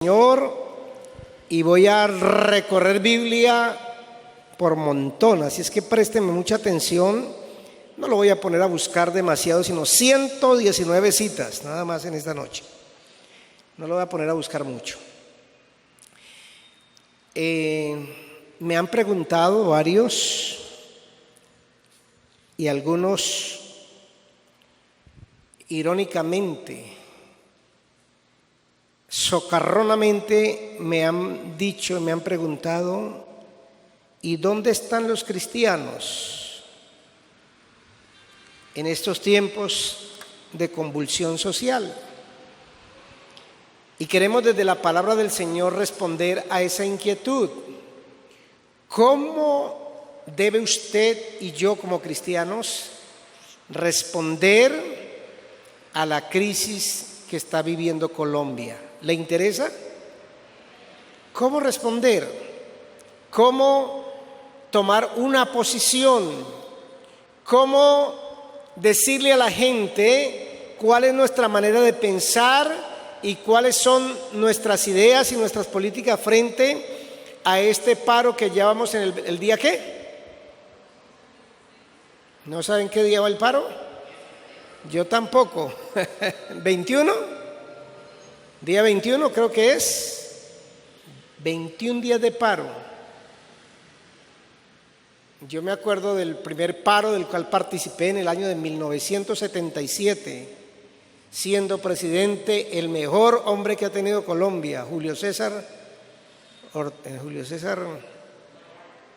Señor, y voy a recorrer Biblia por montón, así es que préstenme mucha atención. No lo voy a poner a buscar demasiado, sino 119 citas nada más en esta noche. No lo voy a poner a buscar mucho. Me han preguntado varios y algunos irónicamente, socarronamente me han dicho, me han preguntado: ¿y dónde están los cristianos en estos tiempos de convulsión social? Y queremos desde la palabra del Señor responder a esa inquietud. ¿Cómo debe usted y yo como cristianos responder a la crisis que está viviendo Colombia? ¿Le interesa? ¿Cómo responder? ¿Cómo tomar una posición? ¿Cómo decirle a la gente cuál es nuestra manera de pensar y cuáles son nuestras ideas y nuestras políticas frente a este paro que llevamos en el día qué? ¿No saben qué día va el paro? Yo tampoco. ¿21? Día 21 creo que es. 21 días de paro. Yo me acuerdo del primer paro del cual participé en el año de 1977, siendo presidente el mejor hombre que ha tenido Colombia, Julio César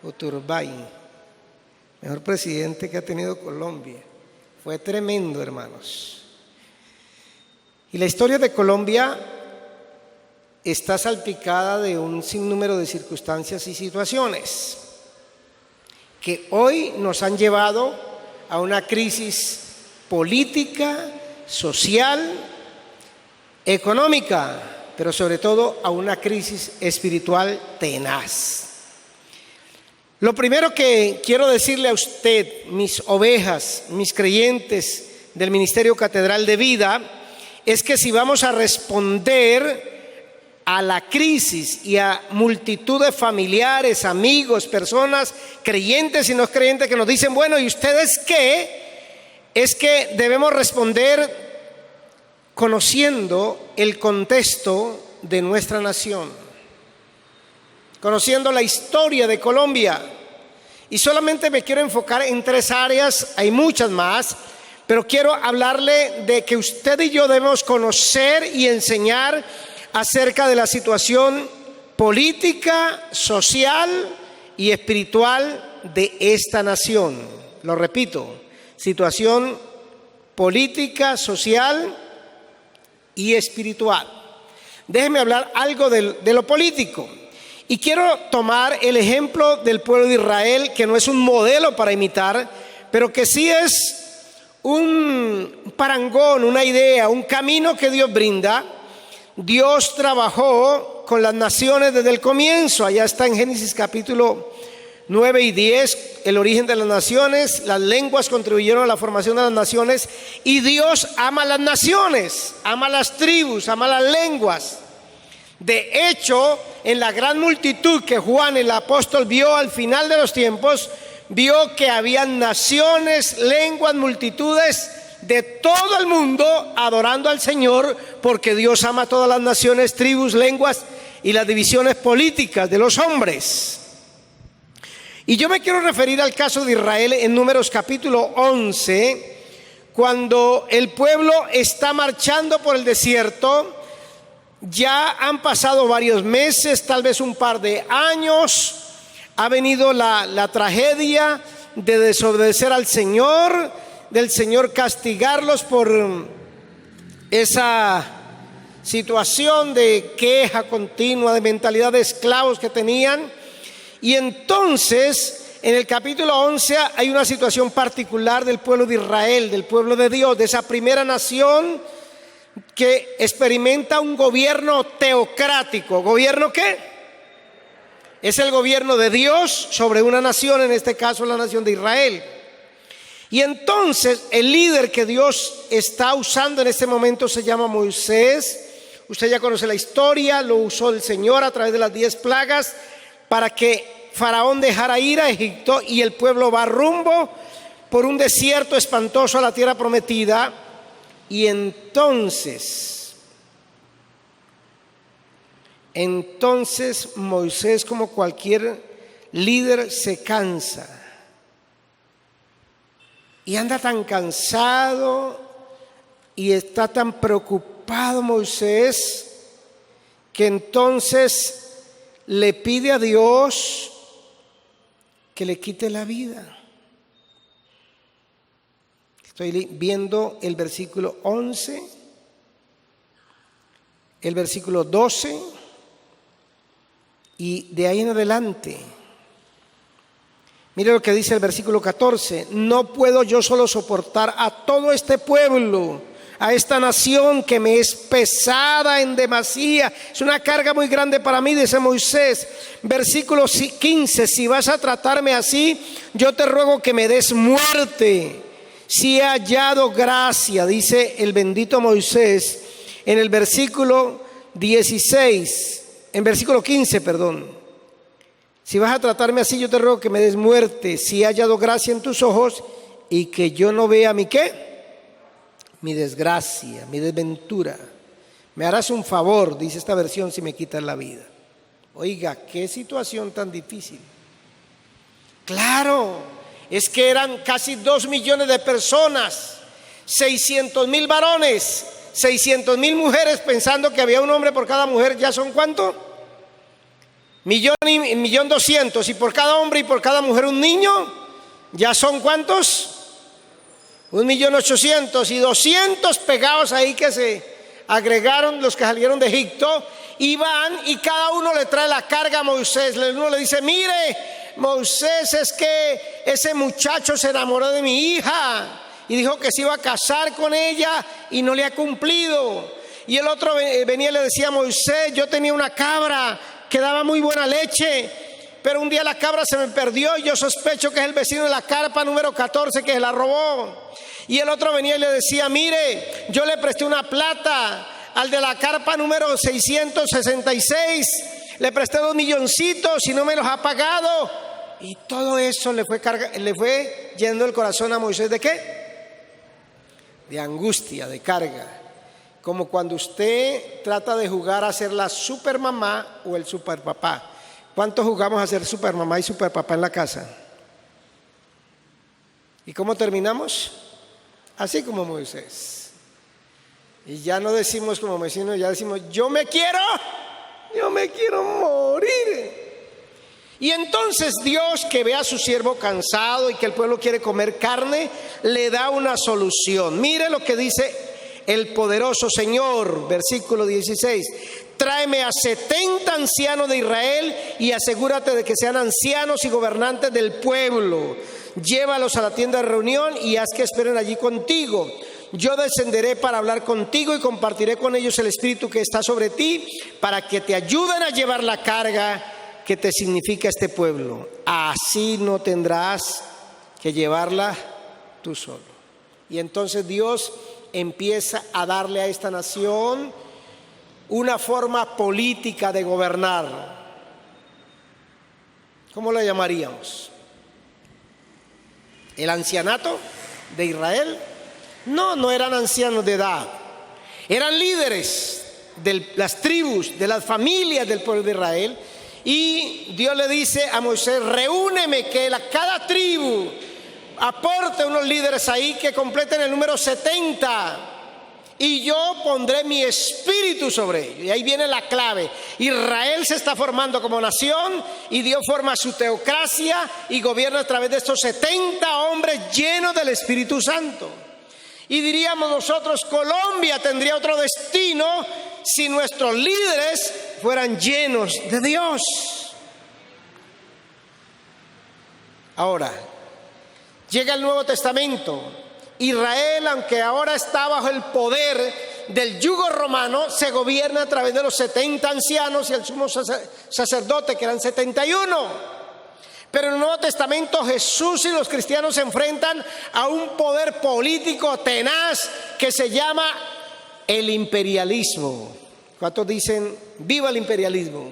Uturbay, mejor presidente que ha tenido Colombia. Fue tremendo, hermanos. Y la historia de Colombia está salpicada de un sinnúmero de circunstancias y situaciones que hoy nos han llevado a una crisis política, social, económica, pero sobre todo a una crisis espiritual tenaz. Lo primero que quiero decirle a usted, mis ovejas, mis creyentes del Ministerio Catedral de Vida, es que si vamos a responder a la crisis y a multitud de familiares, amigos, personas creyentes y no creyentes que nos dicen: bueno, ¿y ustedes qué? Es que debemos responder conociendo el contexto de nuestra nación, conociendo la historia de Colombia. Y solamente me quiero enfocar en 3 áreas, hay muchas más, pero quiero hablarle de que usted y yo debemos conocer y enseñar acerca de la situación política, social y espiritual de esta nación. Lo repito, situación política, social y espiritual. Déjeme hablar algo de lo político. Y quiero tomar el ejemplo del pueblo de Israel, que no es un modelo para imitar, pero que sí es un parangón, una idea, un camino que Dios brinda. Dios trabajó con las naciones desde el comienzo. Allá está en Génesis capítulo 9 y 10, el origen de las naciones. Las lenguas contribuyeron a la formación de las naciones. Y Dios ama las naciones, ama las tribus, ama las lenguas. De hecho, en la gran multitud que Juan el apóstol vio al final de los tiempos, vio que habían naciones, lenguas, multitudes de todo el mundo adorando al Señor, porque Dios ama a todas las naciones, tribus, lenguas y las divisiones políticas de los hombres. Y yo me quiero referir al caso de Israel en Números capítulo 11, cuando el pueblo está marchando por el desierto. Ya han pasado varios meses, tal vez un par de años. Ha venido la tragedia de desobedecer al Señor, del Señor castigarlos por esa situación de queja continua, de mentalidad de esclavos que tenían. Y entonces, en el capítulo 11 hay una situación particular del pueblo de Israel, del pueblo de Dios, de esa primera nación que experimenta un gobierno teocrático. ¿Gobierno qué? Es el gobierno de Dios sobre una nación, en este caso la nación de Israel. Y entonces el líder que Dios está usando en este momento se llama Moisés, Usted ya conoce la historia, lo usó el Señor a través de las 10 plagas para que Faraón dejara ir a Egipto y el pueblo va rumbo por un desierto espantoso a la tierra prometida. Y entonces Moisés, como cualquier líder, se cansa. Y anda tan cansado y está tan preocupado Moisés que entonces le pide a Dios que le quite la vida. Estoy viendo el versículo 11, el versículo 12 y de ahí en adelante. Mire lo que dice el versículo 14: no puedo yo solo soportar a todo este pueblo, a esta nación que me es pesada en demasía. Es una carga muy grande para mí, dice Moisés. Versículo 15: si vas a tratarme así, yo te ruego que me des muerte. Si he hallado gracia, dice el bendito Moisés, en el versículo 16, en versículo 15, perdón. Si vas a tratarme así, yo te ruego que me des muerte. Si he hallado gracia en tus ojos y que yo no vea mi ¿qué? Mi desgracia, mi desventura. Me harás un favor, dice esta versión, si me quitas la vida. Oiga, qué situación tan difícil. Claro, es que eran casi 2 millones de personas, 600,000 varones, 600,000 mujeres, pensando que había un hombre por cada mujer. ¿Ya son cuánto? 1,200,000. Y por cada hombre y por cada mujer un niño, ¿ya son cuántos? 1,800,000. Y 200 pegados ahí que se agregaron, los que salieron de Egipto. Y van y cada uno le trae la carga a Moisés. Uno le dice: mire, Moisés, es que ese muchacho se enamoró de mi hija y dijo que se iba a casar con ella y no le ha cumplido. Y el otro venía y le decía a Moisés: yo tenía una cabra que daba muy buena leche, pero un día la cabra se me perdió y yo sospecho que es el vecino de la carpa número 14 que se la robó. Y el otro venía y le decía: mire, yo le presté una plata al de la carpa número 666, le presté 2 milloncitos y no me los ha pagado. Y todo eso le fue llenando el corazón a Moisés. ¿De qué? De angustia, de carga. Como cuando usted trata de jugar a ser la supermamá o el superpapá. ¿Cuántos jugamos a ser supermamá y superpapá en la casa? ¿Y cómo terminamos? Así como Moisés. Y ya no decimos como Moisés, ya decimos: yo me quiero morir. Y entonces Dios, que ve a su siervo cansado y que el pueblo quiere comer carne, le da una solución. Mire lo que dice el poderoso Señor, versículo 16: tráeme a 70 ancianos de Israel y asegúrate de que sean ancianos y gobernantes del pueblo. Llévalos a la tienda de reunión y haz que esperen allí contigo. Yo descenderé para hablar contigo y compartiré con ellos el espíritu que está sobre ti, para que te ayuden a llevar la carga que te significa este pueblo. Así no tendrás que llevarla tú solo. Y entonces Dios empieza a darle a esta nación una forma política de gobernar. ¿Cómo la llamaríamos? ¿El ancianato de Israel? No eran ancianos de edad. Eran líderes de las tribus, de las familias del pueblo de Israel. Y Dios le dice a Moisés: reúneme, que cada tribu aporte unos líderes ahí que completen el número 70. Y yo pondré mi espíritu sobre ellos. Y ahí viene la clave. Israel se está formando como nación y Dios forma su teocracia y gobierna a través de estos 70 hombres llenos del Espíritu Santo. Y diríamos nosotros: Colombia tendría otro destino si nuestros líderes fueran llenos de Dios. Ahora, llega el Nuevo Testamento. Israel, aunque ahora está bajo el poder del yugo romano, se gobierna a través de los 70 ancianos y el sumo sacerdote, que eran 71. Pero en el Nuevo Testamento Jesús y los cristianos se enfrentan a un poder político tenaz que se llama el imperialismo. ¿Cuántos dicen viva el imperialismo?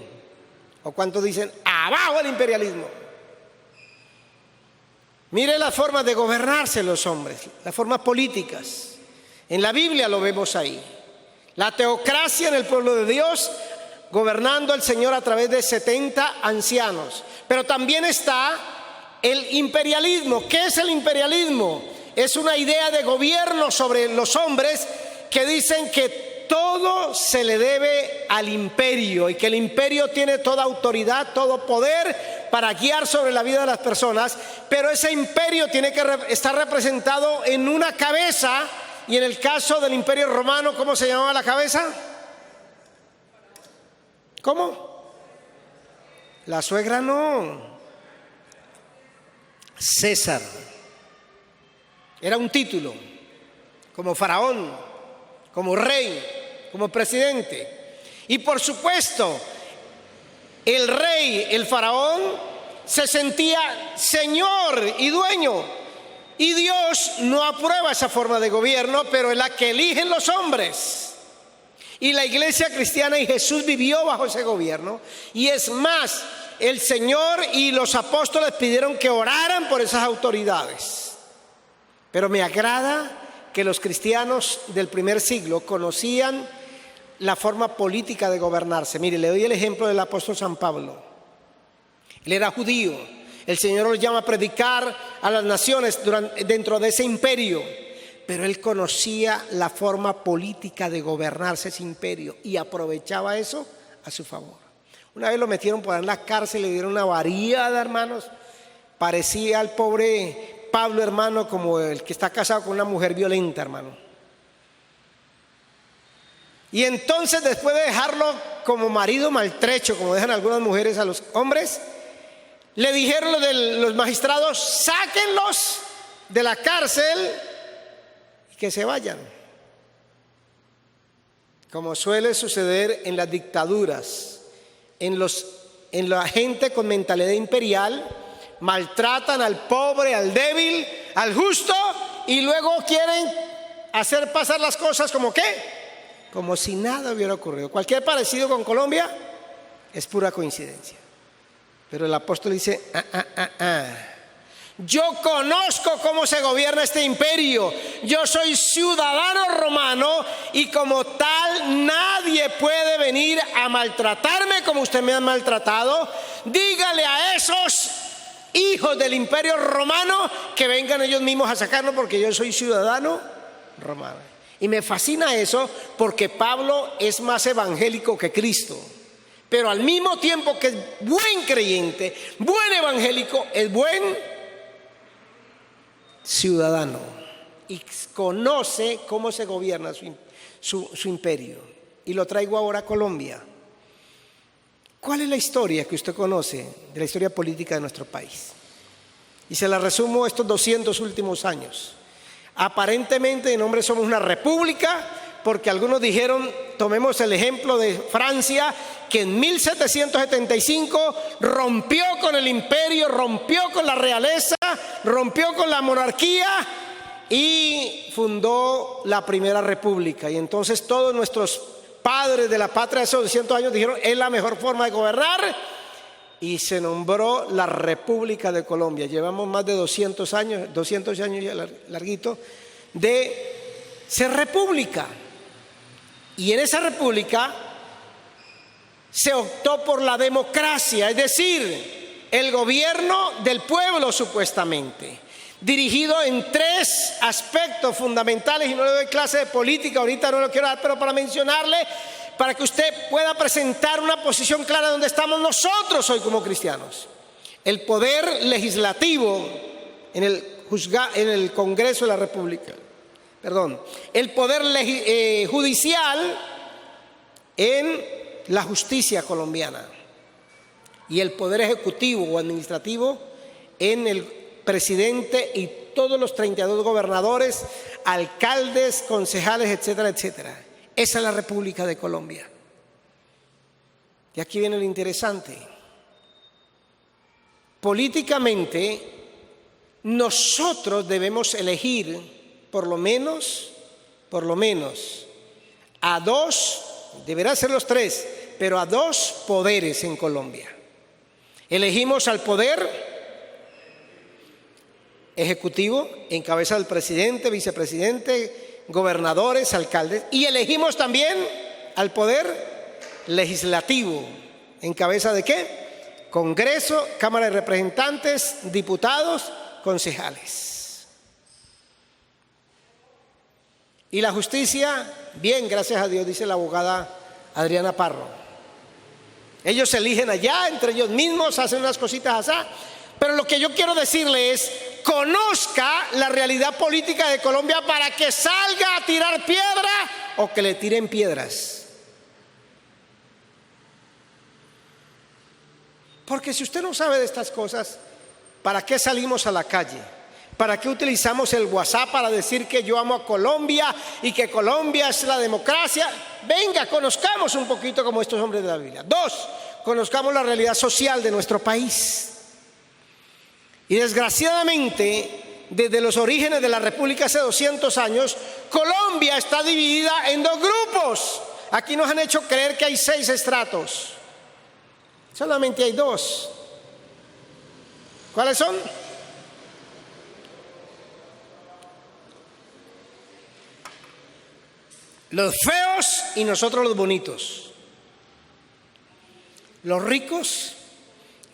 ¿O cuántos dicen abajo el imperialismo? Mire las formas de gobernarse los hombres, las formas políticas. En la Biblia lo vemos ahí. La teocracia en el pueblo de Dios, gobernando el Señor a través de 70 ancianos. Pero también está el imperialismo. ¿Qué es el imperialismo? Es una idea de gobierno sobre los hombres que dicen que todo se le debe al imperio y que el imperio tiene toda autoridad, todo poder para guiar sobre la vida de las personas, pero ese imperio tiene que estar representado en una cabeza. Y en el caso del imperio romano, ¿cómo se llamaba la cabeza? ¿Cómo? La suegra no. César. Era un título, como faraón, como rey, como presidente. Y por supuesto, el rey, el faraón, se sentía señor y dueño. Y Dios no aprueba esa forma de gobierno, pero es la que eligen los hombres. Y la iglesia cristiana y Jesús vivió bajo ese gobierno. Y es más, el Señor y los apóstoles pidieron que oraran por esas autoridades. Pero me agrada que los cristianos del primer siglo conocían la forma política de gobernarse. Mire, le doy el ejemplo del apóstol San Pablo. Él era judío. El Señor lo llama a predicar a las naciones dentro de ese imperio. Pero él conocía la forma política de gobernarse ese imperio y aprovechaba eso a su favor. Una vez lo metieron por ahí en la cárcel, le dieron una variada, hermanos. Parecía al pobre Pablo, hermano, como el que está casado con una mujer violenta, hermano. Y entonces, después de dejarlo como marido maltrecho, como dejan algunas mujeres a los hombres, le dijeron los magistrados: sáquenlos de la cárcel y que se vayan. Como suele suceder en las dictaduras, en la gente con mentalidad imperial, maltratan al pobre, al débil, al justo, y luego quieren hacer pasar las cosas como ¿qué? Como si nada hubiera ocurrido. Cualquier parecido con Colombia es pura coincidencia. Pero el apóstol dice: yo conozco cómo se gobierna este imperio. Yo soy ciudadano romano y como tal nadie puede venir a maltratarme como usted me ha maltratado. Dígale a esos hijos del imperio romano que vengan ellos mismos a sacarnos, porque yo soy ciudadano romano. Y me fascina eso, porque Pablo es más evangélico que Cristo. Pero al mismo tiempo que es buen creyente, buen evangélico, es buen ciudadano y conoce cómo se gobierna su imperio. Y lo traigo ahora a Colombia. ¿Cuál es la historia que usted conoce de la historia política de nuestro país? Y se la resumo estos 200 últimos años. Aparentemente en nombre somos una república, porque algunos dijeron, tomemos el ejemplo de Francia, que en 1775 rompió con el imperio, rompió con la realeza, rompió con la monarquía y fundó la primera república. Y entonces todos nuestros padres de la patria de esos 200 años dijeron: es la mejor forma de gobernar, y se nombró la República de Colombia. Llevamos más de 200 años ya larguito, de ser república. Y en esa república se optó por la democracia, es decir, el gobierno del pueblo supuestamente, dirigido en 3 aspectos fundamentales. Y no le doy clase de política, ahorita no lo quiero dar, pero para mencionarle, para que usted pueda presentar una posición clara de donde estamos nosotros hoy como cristianos. El poder legislativo en el Congreso de la República, el poder judicial en la justicia colombiana, y el poder ejecutivo o administrativo en el presidente y todos los 32 gobernadores, alcaldes, concejales, etcétera, etcétera. Esa es la República de Colombia. Y aquí viene lo interesante. Políticamente, nosotros debemos elegir por lo menos a 2 deberá ser los tres, pero a dos poderes en Colombia. Elegimos al poder ejecutivo en cabeza del presidente, vicepresidente, gobernadores, alcaldes, y elegimos también al poder legislativo en cabeza de ¿qué? Congreso, Cámara de Representantes, diputados, concejales. Y la justicia, bien, gracias a Dios, dice la abogada Adriana Parro. Ellos se eligen allá, entre ellos mismos, hacen unas cositas así. Pero lo que yo quiero decirle es, conozca la realidad política de Colombia para que salga a tirar piedra o que le tiren piedras. Porque si usted no sabe de estas cosas, ¿para qué salimos a la calle? ¿Para qué utilizamos el WhatsApp para decir que yo amo a Colombia y que Colombia es la democracia? Venga, conozcamos un poquito como estos hombres de la Biblia. Dos, conozcamos la realidad social de nuestro país. Y desgraciadamente, desde los orígenes de la República hace 200 años, Colombia está dividida en dos grupos. Aquí nos han hecho creer que hay 6 estratos. Solamente hay 2. ¿Cuáles son? Los feos y nosotros los bonitos. Los ricos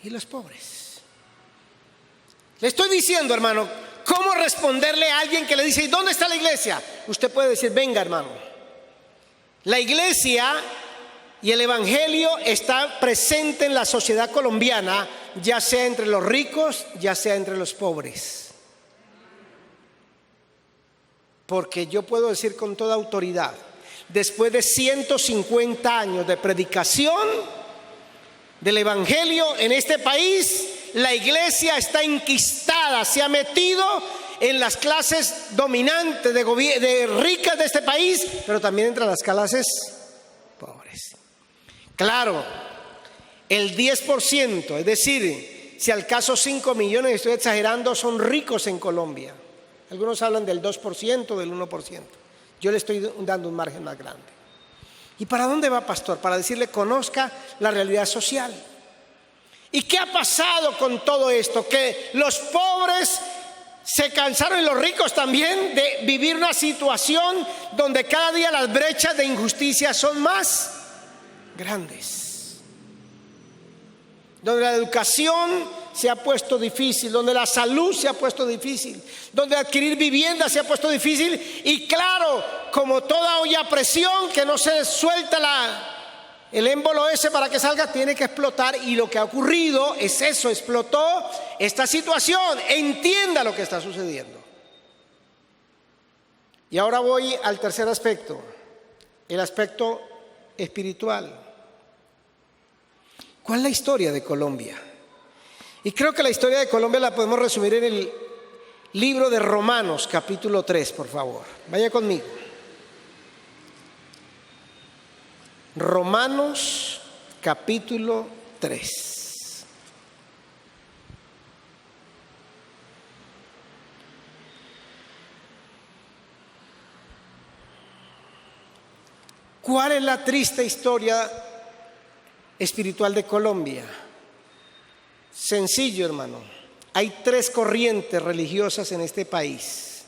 y los pobres. Le estoy diciendo, hermano, cómo responderle a alguien que le dice, ¿y dónde está la iglesia? Usted puede decir, venga, hermano. La iglesia y el evangelio está presente en la sociedad colombiana, ya sea entre los ricos, ya sea entre los pobres. Porque yo puedo decir con toda autoridad, después de 150 años de predicación del evangelio en este país, la iglesia está enquistada, se ha metido en las clases dominantes de ricas de este país, pero también entre las clases pobres. Claro, el 10%, es decir, si al caso 5 millones, estoy exagerando, son ricos en Colombia. Algunos hablan del 2%, del 1%. Yo le estoy dando un margen más grande. ¿Y para dónde va, pastor? Para decirle, conozca la realidad social. ¿Y qué ha pasado con todo esto? Que los pobres se cansaron y los ricos también de vivir una situación donde cada día las brechas de injusticia son más grandes. Donde la educación se ha puesto difícil, donde la salud se ha puesto difícil, donde adquirir vivienda se ha puesto difícil. Y claro, como toda olla a presión que no se suelta el émbolo ese para que salga, tiene que explotar. Y lo que ha ocurrido es eso, explotó esta situación. Entienda lo que está sucediendo. Y ahora voy al tercer aspecto, el aspecto espiritual. ¿Cuál es la historia de Colombia? Y creo que la historia de Colombia la podemos resumir en el libro de Romanos, capítulo 3, por favor. Vaya conmigo. Romanos, capítulo 3. ¿Cuál es la triste historia espiritual de Colombia? Sencillo, hermano. Hay 3 corrientes religiosas en este país.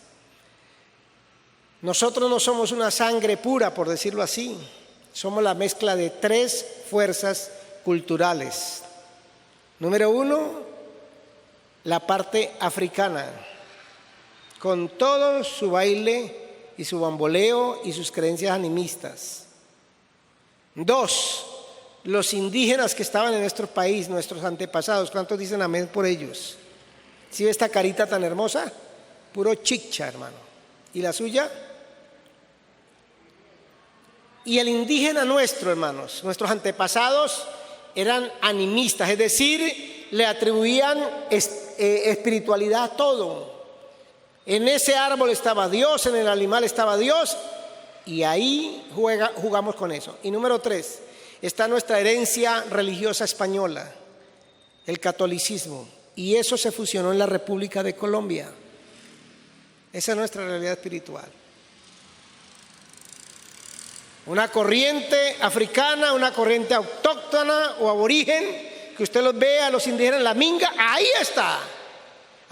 Nosotros no somos una sangre pura, por decirlo así. Somos la mezcla de 3 fuerzas culturales. Número 1, la parte africana, con todo su baile y su bamboleo y sus creencias animistas. 2, los indígenas que estaban en nuestro país, nuestros antepasados. ¿Cuántos dicen amén por ellos? ¿Sí ve esta carita tan hermosa? Puro chicha, hermano. ¿Y la suya? Y el indígena nuestro, hermanos, nuestros antepasados eran animistas, es decir, le atribuían espiritualidad a todo. En ese árbol estaba Dios, en el animal estaba Dios, y ahí jugamos con eso. Y número 3, está nuestra herencia religiosa española, el catolicismo, y eso se fusionó en la República de Colombia. Esa es nuestra realidad espiritual. una corriente africana, una corriente autóctona o aborigen, que usted los ve a los indígenas, la minga, ahí está.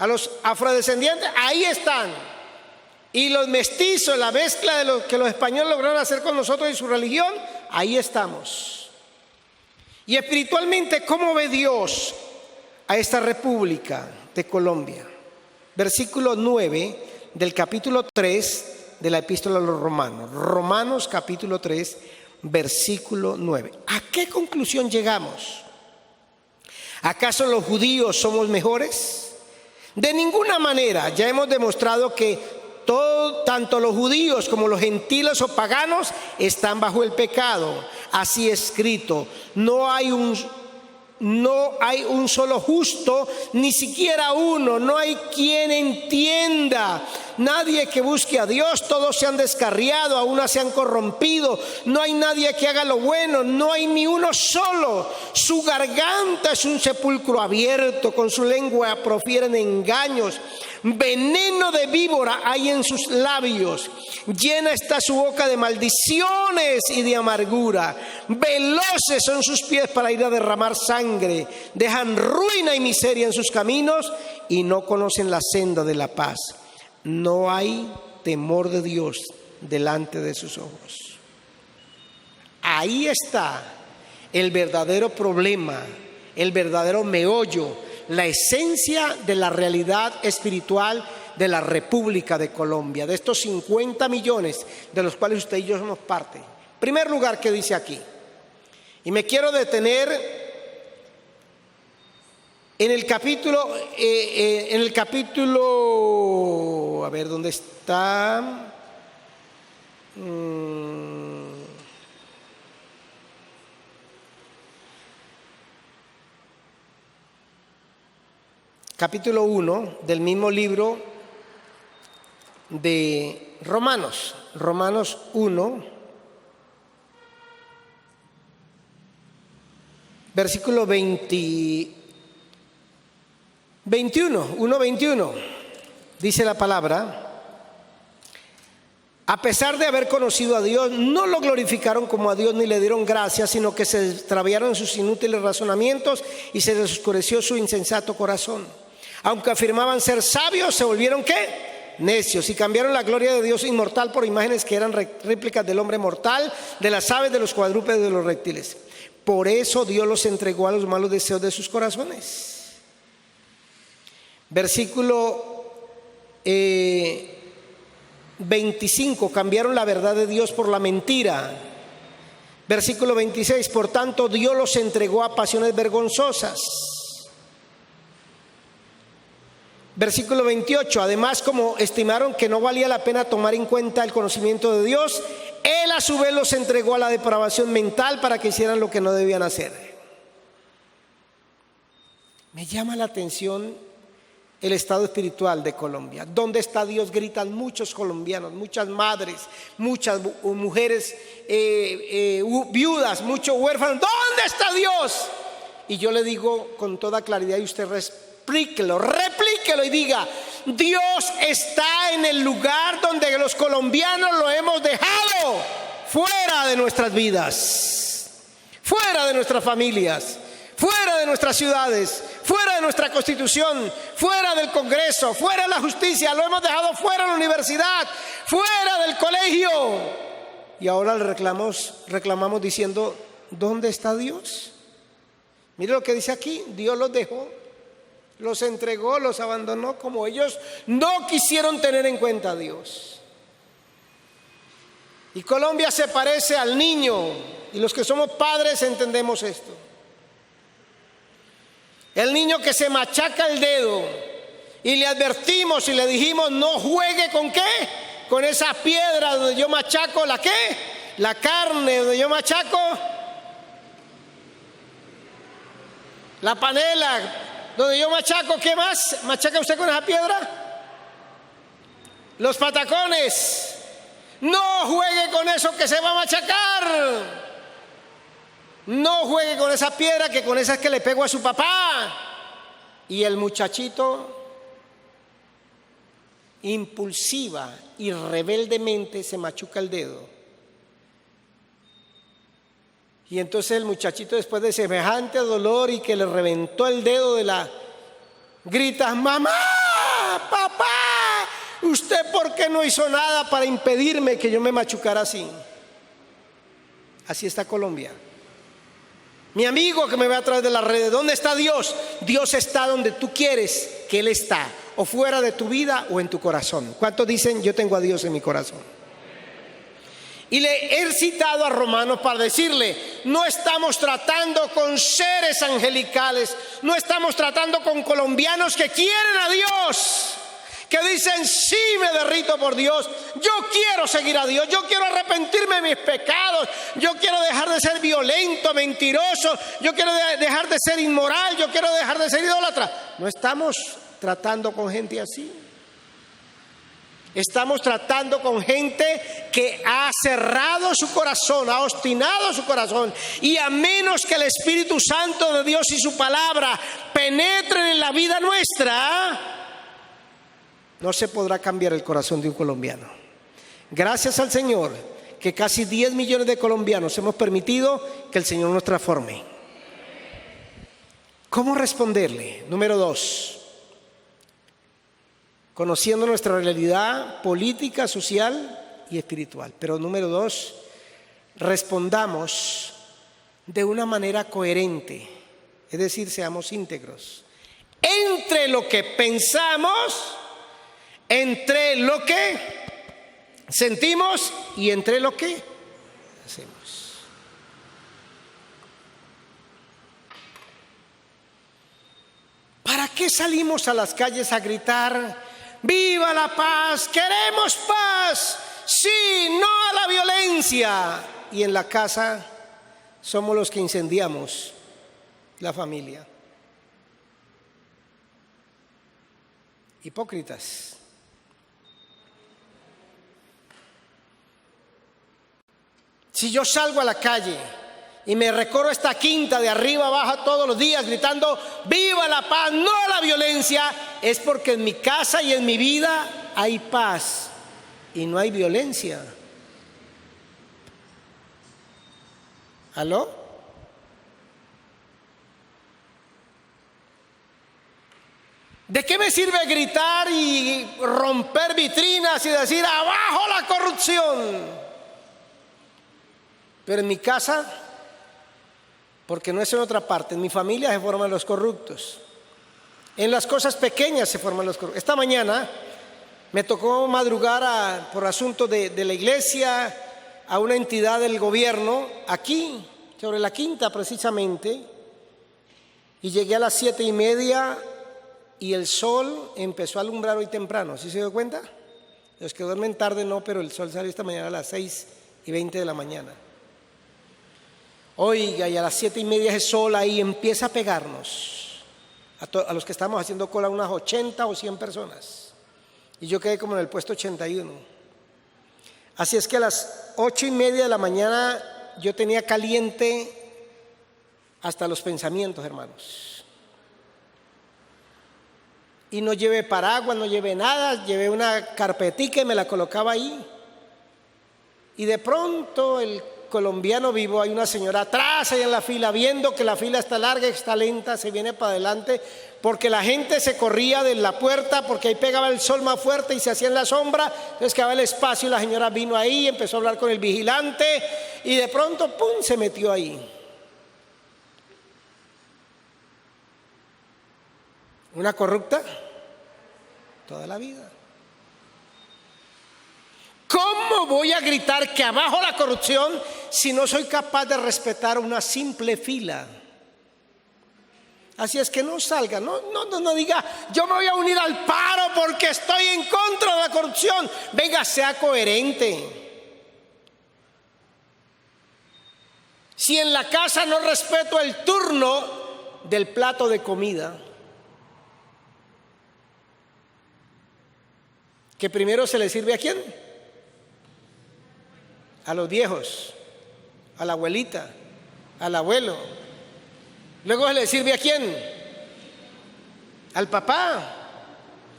A los afrodescendientes, ahí están. Y los mestizos, la mezcla de lo que los españoles lograron hacer con nosotros y su religión, ahí estamos. Y espiritualmente, ¿cómo ve Dios a esta República de Colombia? Versículo 9 del capítulo 3 de la epístola a los Romanos. Romanos capítulo 3, versículo 9. ¿A qué conclusión llegamos? ¿Acaso los judíos somos mejores? De ninguna manera. Ya hemos demostrado que tanto los judíos como los gentiles o paganos están bajo el pecado. Así escrito, no hay un solo justo, ni siquiera uno, no hay quien entienda, nadie que busque a Dios, todos se han descarriado, a una se han corrompido, no hay nadie que haga lo bueno, no hay ni uno solo. Su garganta es un sepulcro abierto, con su lengua profieren engaños. Veneno de víbora hay en sus labios, llena está su boca de maldiciones y de amargura. Veloces son sus pies para ir a derramar sangre, dejan ruina y miseria en sus caminos y no conocen la senda de la paz. No hay temor de Dios delante de sus ojos. Ahí está el verdadero problema, el verdadero meollo, la esencia de la realidad espiritual de la República de Colombia, de estos 50 millones de los cuales usted y yo somos parte. Primer lugar, que dice aquí, y me quiero detener en el capítulo, a ver dónde está. Capítulo 1 del mismo libro de Romanos, Romanos 1, versículo 21, 1:21, dice la palabra: a pesar de haber conocido a Dios, no lo glorificaron como a Dios ni le dieron gracias, sino que se extraviaron en sus inútiles razonamientos y se les oscureció su insensato corazón. Aunque afirmaban ser sabios, se volvieron ¿qué? Necios, y cambiaron la gloria de Dios inmortal por imágenes que eran réplicas del hombre mortal, de las aves, de los cuadrúpedos, de los reptiles. Por eso Dios los entregó a los malos deseos de sus corazones. Versículo 25, cambiaron la verdad de Dios por la mentira. Versículo 26, por tanto Dios los entregó a pasiones vergonzosas. Versículo 28, además, como estimaron que no valía la pena tomar en cuenta el conocimiento de Dios, Él a su vez los entregó a la depravación mental para que hicieran lo que no debían hacer. Me llama la atención el estado espiritual de Colombia. ¿Dónde está Dios? Gritan muchos colombianos, muchas madres, muchas mujeres viudas, muchos huérfanos. ¿Dónde está Dios? Y yo le digo con toda claridad, y usted replíquelo y diga: Dios está en el lugar donde los colombianos lo hemos dejado, fuera de nuestras vidas, fuera de nuestras familias, fuera de nuestras ciudades, fuera de nuestra constitución, fuera del Congreso, fuera de la justicia. Lo hemos dejado fuera de la universidad, fuera del colegio. Y ahora le reclamamos diciendo: ¿dónde está Dios? Mire lo que dice aquí: Dios los dejó, los entregó, los abandonó, como ellos no quisieron tener en cuenta a Dios. Y Colombia se parece al niño, y los que somos padres entendemos esto. El niño que se machaca el dedo y le advertimos y le dijimos: no juegue ¿con qué? Con esa piedra donde yo machaco la ¿qué? La carne, donde yo machaco la panela, donde yo machaco, ¿qué más? ¿Machaca usted con esa piedra? Los patacones. No juegue con eso que se va a machacar. No juegue con esa piedra, que con esa es que le pego a su papá. Y el muchachito impulsiva y rebeldemente se machuca el dedo. Y entonces el muchachito, después de semejante dolor y que le reventó el dedo grita: mamá, papá, ¿usted por qué no hizo nada para impedirme que yo me machucara así? Así está Colombia. Mi amigo que me ve a través de las redes, ¿dónde está Dios? Dios está donde tú quieres que Él está, o fuera de tu vida o en tu corazón. ¿Cuántos dicen: yo tengo a Dios en mi corazón? Y le he citado a Romanos para decirle: no estamos tratando con seres angelicales, no estamos tratando con colombianos que quieren a Dios, que dicen: sí, me derrito por Dios, yo quiero seguir a Dios, yo quiero arrepentirme de mis pecados, yo quiero dejar de ser violento, mentiroso, yo quiero dejar de ser inmoral, yo quiero dejar de ser idólatra. No estamos tratando con gente así. Estamos tratando con gente que ha cerrado su corazón, ha obstinado su corazón, y a menos que el Espíritu Santo de Dios y su palabra penetren en la vida nuestra, no se podrá cambiar el corazón de un colombiano. Gracias al Señor que casi 10 millones de colombianos hemos permitido que el Señor nos transforme. ¿Cómo responderle? Número 2. Conociendo nuestra realidad política, social y espiritual. Pero número 2, respondamos de una manera coherente, es decir, seamos íntegros entre lo que pensamos, entre lo que sentimos y entre lo que hacemos. ¿Para qué salimos a las calles a gritar: viva la paz, queremos paz, sí, no a la violencia? Y en la casa somos los que incendiamos la familia. Hipócritas. Si yo salgo a la calle y me recorro esta quinta de arriba abajo todos los días gritando: viva la paz, no a la violencia, es porque en mi casa y en mi vida hay paz y no hay violencia. ¿Aló? ¿De qué me sirve gritar y romper vitrinas y decir: abajo la corrupción? Pero en mi casa, porque no es en otra parte, en mi familia se forman los corruptos. En las cosas pequeñas se forman los corruptos. Esta mañana me tocó madrugar por asunto de la iglesia a una entidad del gobierno, aquí, sobre la quinta precisamente, y llegué a las 7:30 y el sol empezó a alumbrar hoy temprano. ¿Sí se dio cuenta? Los que duermen tarde no, pero el sol salió esta mañana a las 6:20 de la mañana. Oiga, y a las 7:30 ese sol ahí empieza a pegarnos a los que estamos haciendo cola, unas 80 o 100 personas, y yo quedé como en el puesto 81. Así es que a las 8:30 de la mañana yo tenía caliente hasta los pensamientos, hermanos, y no llevé paraguas, no llevé nada, llevé una carpetica y me la colocaba ahí, y de pronto el colombiano vivo, hay una señora atrás ahí en la fila, viendo que la fila está larga, está lenta, se viene para adelante, porque la gente se corría de la puerta, porque ahí pegaba el sol más fuerte y se hacía en la sombra, entonces quedaba el espacio, y la señora vino ahí, empezó a hablar con el vigilante, y de pronto, ¡pum!, se metió ahí. ¿Una corrupta? Toda la vida. ¿Cómo voy a gritar que abajo la corrupción si no soy capaz de respetar una simple fila? Así es que no salga, no diga: yo me voy a unir al paro porque estoy en contra de la corrupción. Venga, sea coherente. Si en la casa no respeto el turno del plato de comida, que primero se le sirve ¿a quién? A los viejos, a la abuelita, al abuelo. Luego se le sirve ¿a quién? Al papá.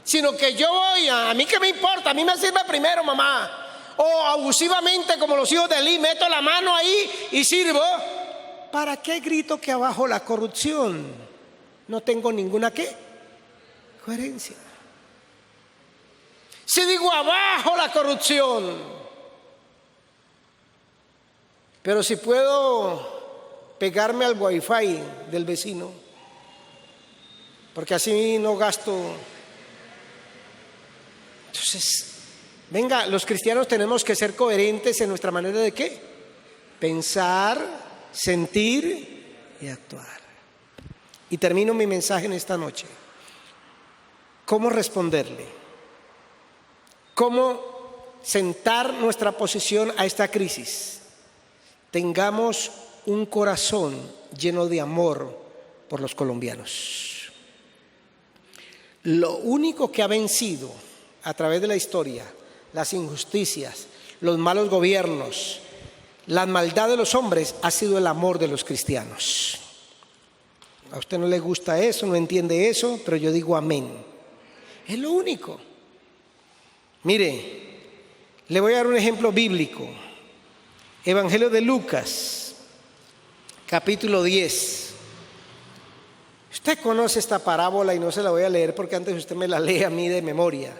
Sino que yo voy, a mí qué me importa, a mí me sirve primero, mamá. O abusivamente, como los hijos de Eli, meto la mano ahí y sirvo. ¿para qué grito que abajo la corrupción? No tengo ninguna ¿qué? Coherencia. Si digo abajo la corrupción, pero si puedo pegarme al wifi del vecino, porque así no gasto. Entonces, venga, los cristianos tenemos que ser coherentes en nuestra manera de ¿qué? Pensar, sentir y actuar. Y termino mi mensaje en esta noche. ¿Cómo responderle? ¿Cómo sentar nuestra posición a esta crisis? Tengamos un corazón lleno de amor por los colombianos. Lo único que ha vencido a través de la historia, las injusticias, los malos gobiernos, la maldad de los hombres, ha sido el amor de los cristianos. A usted no le gusta eso, no entiende eso, pero yo digo amén. Es lo único. Mire, le voy a dar un ejemplo bíblico. Evangelio de Lucas, capítulo 10. Usted conoce esta parábola y no se la voy a leer porque antes usted me la lee a mí de memoria.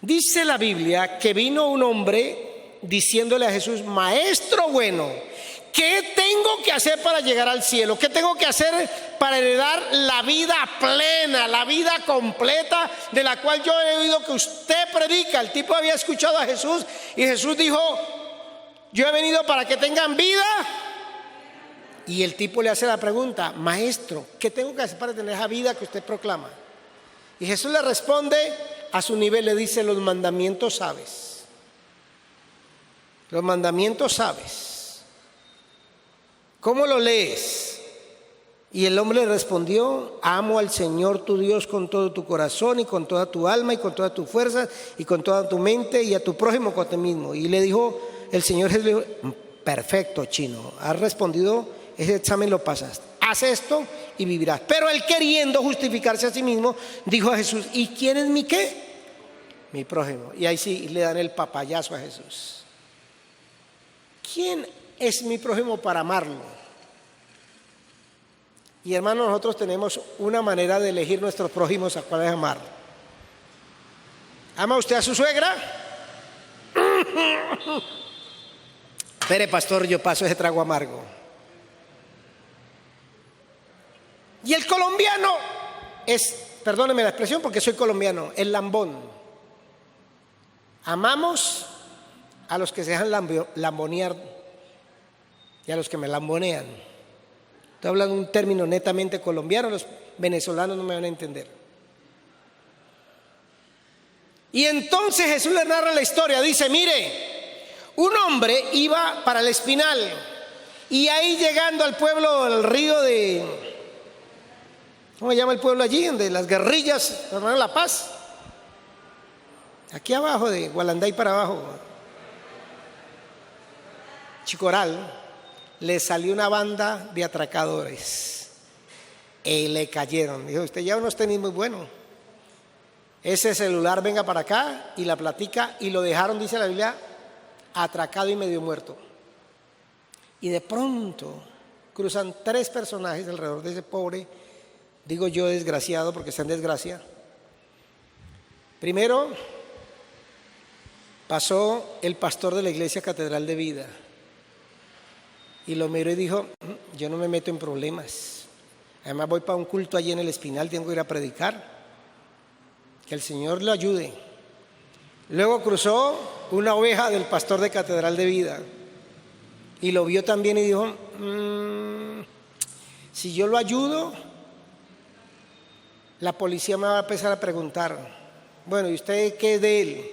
Dice la Biblia que vino un hombre diciéndole a Jesús: Maestro bueno, ¿qué tengo que hacer para llegar al cielo? ¿Qué tengo que hacer para heredar la vida plena, la vida completa de la cual yo he oído que usted predica? El tipo había escuchado a Jesús y Jesús dijo: yo he venido para que tengan vida. Y el tipo le hace la pregunta: Maestro, ¿qué tengo que hacer para tener esa vida que usted proclama? Y Jesús le responde a su nivel, le dice: los mandamientos sabes. Los mandamientos sabes. ¿Cómo lo lees? Y el hombre le respondió: amo al Señor tu Dios con todo tu corazón y con toda tu alma y con toda tu fuerza y con toda tu mente, y a tu prójimo como a ti mismo. Y le dijo el Señor Jesús, le dijo: perfecto, chino, has respondido, ese examen lo pasaste, haz esto y vivirás. Pero él, queriendo justificarse a sí mismo, dijo a Jesús: ¿y quién es mi qué? Mi prójimo. Y ahí sí le dan el papayazo a Jesús. ¿Quién es mi prójimo para amarlo? Y hermanos, nosotros tenemos una manera de elegir nuestros prójimos a cuáles amar. ¿Ama usted a su suegra? Espere, pastor, yo paso ese trago amargo. Y el colombiano es, perdóneme la expresión porque soy colombiano, el lambón. Amamos a los que se dejan lambonear y a los que me lambonean. Estoy hablando un término netamente colombiano, los venezolanos no me van a entender. Y entonces Jesús le narra la historia, dice: mire, un hombre iba para el Espinal y ahí llegando al pueblo, al río de, ¿cómo se llama el pueblo allí? Donde las guerrillas tomaron La Paz. Aquí abajo, de Gualanday para abajo, Chicoral, le salió una banda de atracadores y le cayeron. Dijo: usted ya unos tenis muy buenos, ese celular venga para acá, y la platica, y lo dejaron, dice la Biblia, atracado y medio muerto. Y de pronto cruzan 3 personajes alrededor de ese pobre, digo yo desgraciado porque está en desgracia. Primero pasó el pastor de la iglesia Catedral de Vida y lo miró y dijo: yo no me meto en problemas, además voy para un culto allí en el Espinal, tengo que ir a predicar, que el Señor lo ayude. Luego cruzó una oveja del pastor de Catedral de Vida y lo vio también y dijo: si yo lo ayudo, la policía me va a empezar a preguntar: bueno, ¿y usted qué es de él?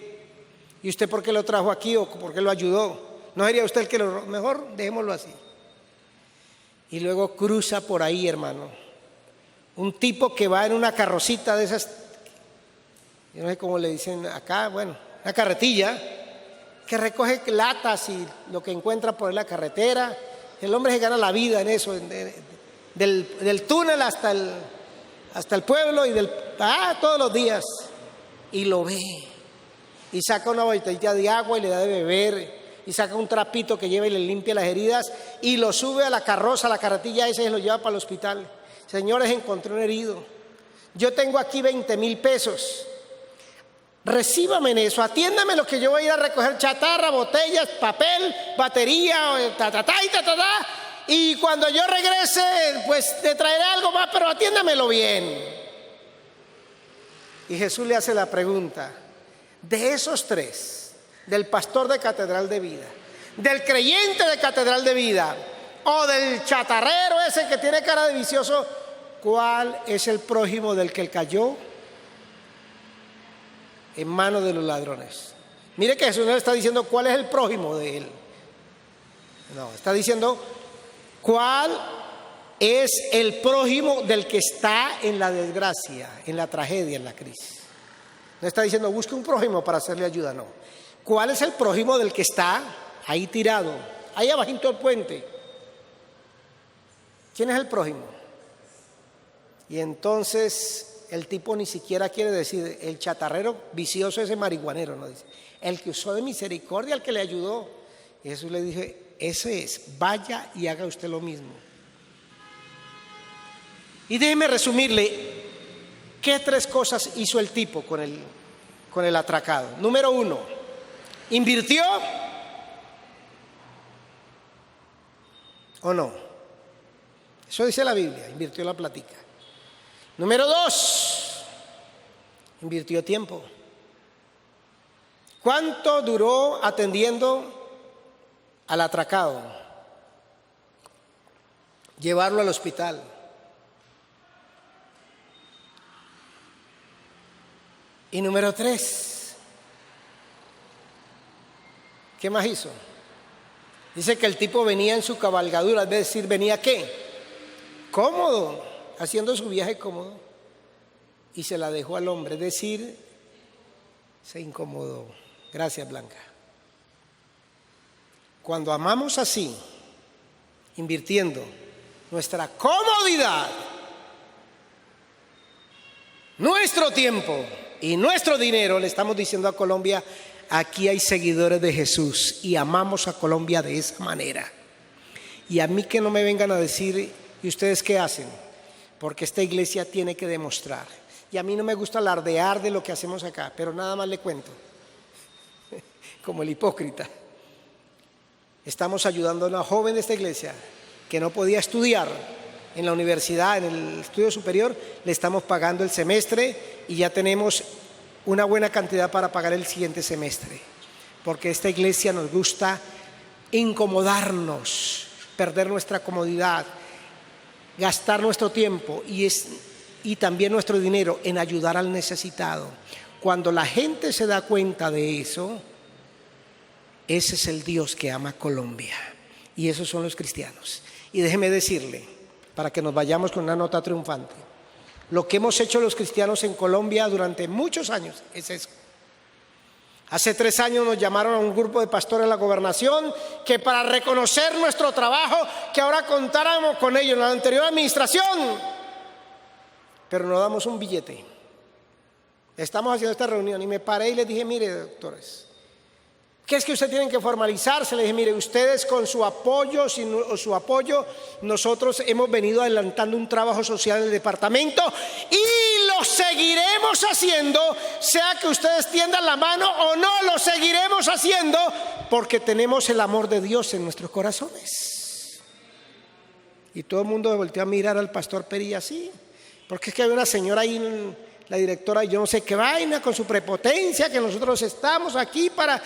¿Y usted por qué lo trajo aquí o por qué lo ayudó? ¿No sería usted el que lo... Mejor dejémoslo así. Y luego cruza por ahí, hermano, un tipo que va en una carrocita de esas, yo no sé cómo le dicen acá, bueno, una carretilla, que recoge latas y lo que encuentra por la carretera. El hombre se gana la vida en eso, del túnel hasta el pueblo y todos los días. Y lo ve y saca una botellita de agua y le da de beber y saca un trapito que lleva y le limpia las heridas y lo sube a la carroza, a la carretilla esa y lo lleva para el hospital. Señores, encontré un herido. Yo tengo aquí 20,000 pesos. Recíbame en eso, atiéndame lo que yo voy a ir a recoger chatarra, botellas, papel, batería, y cuando yo regrese, pues te traeré algo más, pero atiéndamelo bien. Y Jesús le hace la pregunta: de esos tres, del pastor de Catedral de Vida, del creyente de Catedral de Vida o del chatarrero ese que tiene cara de vicioso, ¿cuál es el prójimo del que cayó en manos de los ladrones? Mire que Jesús no le está diciendo cuál es el prójimo de él. No, está diciendo cuál es el prójimo del que está en la desgracia, en la tragedia, en la crisis. No está diciendo busque un prójimo para hacerle ayuda, no. ¿Cuál es el prójimo del que está ahí tirado, ahí abajito del puente? ¿Quién es el prójimo? Y entonces el tipo ni siquiera quiere decir el chatarrero vicioso, ese marihuanero, no dice. El que usó de misericordia, el que le ayudó. Y Jesús le dice: ese es, vaya y haga usted lo mismo. Y déjeme resumirle qué tres cosas hizo el tipo con el atracado. Número 1, ¿invirtió o no? Eso dice la Biblia, invirtió la platica. Número 2, invirtió tiempo. ¿Cuánto duró atendiendo al atracado? Llevarlo al hospital. Y número 3, ¿qué más hizo? Dice que el tipo venía en su cabalgadura, es decir, venía ¿qué? Cómodo, haciendo su viaje cómodo, y se la dejó al hombre, es decir, se incomodó. Gracias, Blanca. Cuando amamos así, invirtiendo nuestra comodidad, nuestro tiempo y nuestro dinero, le estamos diciendo a Colombia: aquí hay seguidores de Jesús y amamos a Colombia de esa manera. Y a mí que no me vengan a decir: ¿y ustedes qué hacen? Porque esta iglesia tiene que demostrar. Y a mí no me gusta alardear de lo que hacemos acá, pero nada más le cuento, como el hipócrita. Estamos ayudando a una joven de esta iglesia que no podía estudiar en la universidad, en el estudio superior. Le estamos pagando el semestre y ya tenemos una buena cantidad para pagar el siguiente semestre, porque esta iglesia nos gusta incomodarnos, perder nuestra comodidad, gastar nuestro tiempo y también nuestro dinero en ayudar al necesitado. Cuando la gente se da cuenta de eso, ese es el Dios que ama Colombia, y esos son los cristianos. Y déjeme decirle, para que nos vayamos con una nota triunfante, lo que hemos hecho los cristianos en Colombia durante muchos años es eso. Hace 3 años nos llamaron a un grupo de pastores de la gobernación que para reconocer nuestro trabajo, que ahora contáramos con ellos en la anterior administración, pero no damos un billete. Estamos haciendo esta reunión y me paré y les dije: mire, doctores, ¿qué es que ustedes tienen que formalizarse? Le dije: mire, ustedes con su apoyo o su apoyo, nosotros hemos venido adelantando un trabajo social en el departamento y lo seguiremos haciendo, sea que ustedes tiendan la mano o no, lo seguiremos haciendo porque tenemos el amor de Dios en nuestros corazones. Y todo el mundo volteó a mirar al pastor Peri así, porque es que había una señora ahí, la directora, yo no sé qué vaina, con su prepotencia, que nosotros estamos aquí para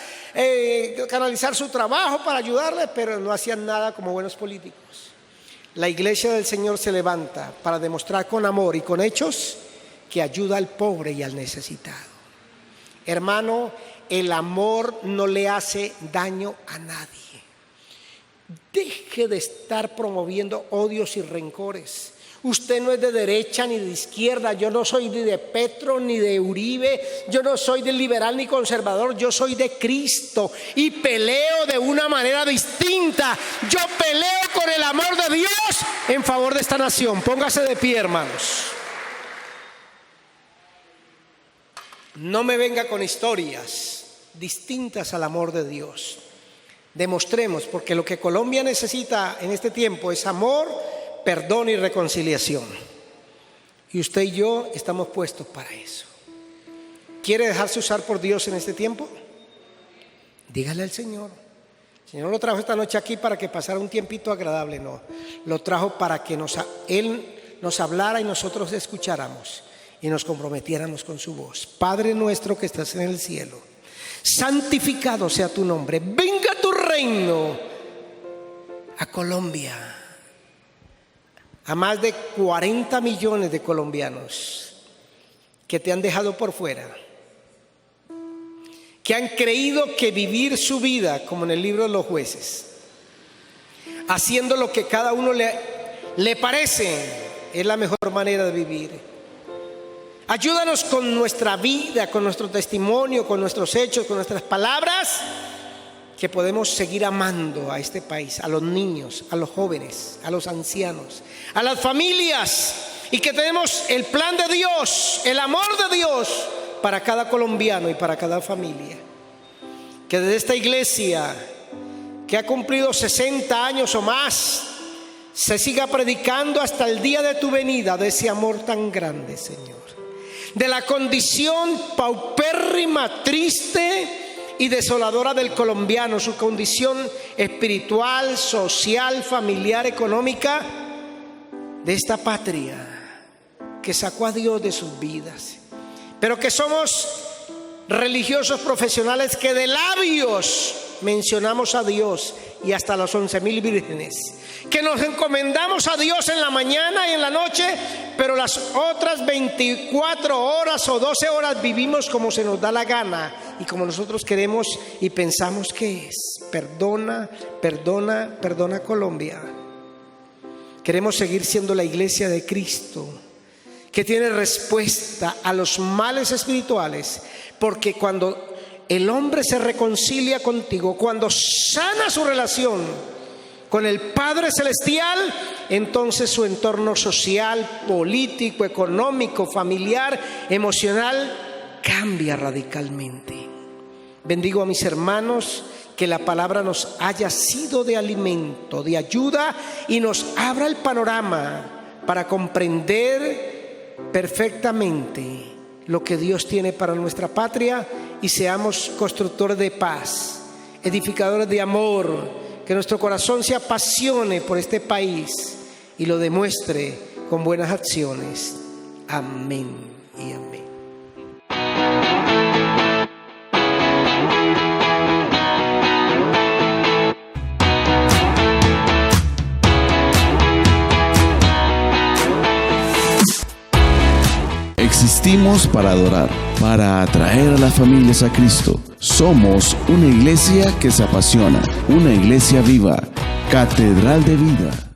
canalizar su trabajo, para ayudarle, pero no hacían nada como buenos políticos. La iglesia del Señor se levanta para demostrar con amor y con hechos que ayuda al pobre y al necesitado. Hermano, el amor no le hace daño a nadie. Deje de estar promoviendo odios y rencores. Usted no es de derecha ni de izquierda. Yo no soy ni de Petro ni de Uribe. Yo no soy de liberal ni conservador. Yo soy de Cristo y peleo de una manera distinta. Yo peleo con el amor de Dios en favor de esta nación. Póngase de pie, hermanos. No me venga con historias distintas al amor de Dios. Demostremos, porque lo que Colombia necesita en este tiempo es amor, perdón y reconciliación. Y usted y yo estamos puestos para eso. ¿Quiere dejarse usar por Dios en este tiempo? Dígale al Señor. El Señor lo trajo esta noche aquí para que pasara un tiempito agradable, no. Lo trajo para que Él nos hablara y nosotros escucháramos y nos comprometiéramos con su voz. Padre nuestro que estás en el cielo, santificado sea tu nombre. Venga tu reino a Colombia, a más de 40 millones de colombianos que te han dejado por fuera, que han creído que vivir su vida como en el libro de los jueces, haciendo lo que cada uno le parece, es la mejor manera de vivir. Ayúdanos con nuestra vida, con nuestro testimonio, con nuestros hechos, con nuestras palabras, que podemos seguir amando a este país, a los niños, a los jóvenes, a los ancianos, a las familias, y que tenemos el plan de Dios, el amor de Dios para cada colombiano y para cada familia. Que desde esta iglesia, que ha cumplido 60 años o más, se siga predicando hasta el día de tu venida de ese amor tan grande, Señor. De la condición paupérrima, triste y desoladora del colombiano, su condición espiritual, social, familiar, económica, de esta patria que sacó a Dios de sus vidas, pero que somos religiosos profesionales que de labios mencionamos a Dios y hasta los 11,000 vírgenes, que nos encomendamos a Dios en la mañana y en la noche, pero las otras 24 horas o 12 horas vivimos como se nos da la gana y como nosotros queremos y pensamos que es. Perdona, perdona, perdona, Colombia. Queremos seguir siendo la iglesia de Cristo, que tiene respuesta a los males espirituales, porque cuando el hombre se reconcilia contigo, cuando sana su relación con el Padre Celestial, entonces su entorno social, político, económico, familiar, emocional cambia radicalmente. Bendigo a mis hermanos, que la palabra nos haya sido de alimento, de ayuda, y nos abra el panorama para comprender perfectamente lo que Dios tiene para nuestra patria, y seamos constructores de paz, edificadores de amor, que nuestro corazón se apasione por este país y lo demuestre con buenas acciones. Amén y amén. Existimos para adorar, para atraer a las familias a Cristo. Somos una iglesia que se apasiona, una iglesia viva, Catedral de Vida.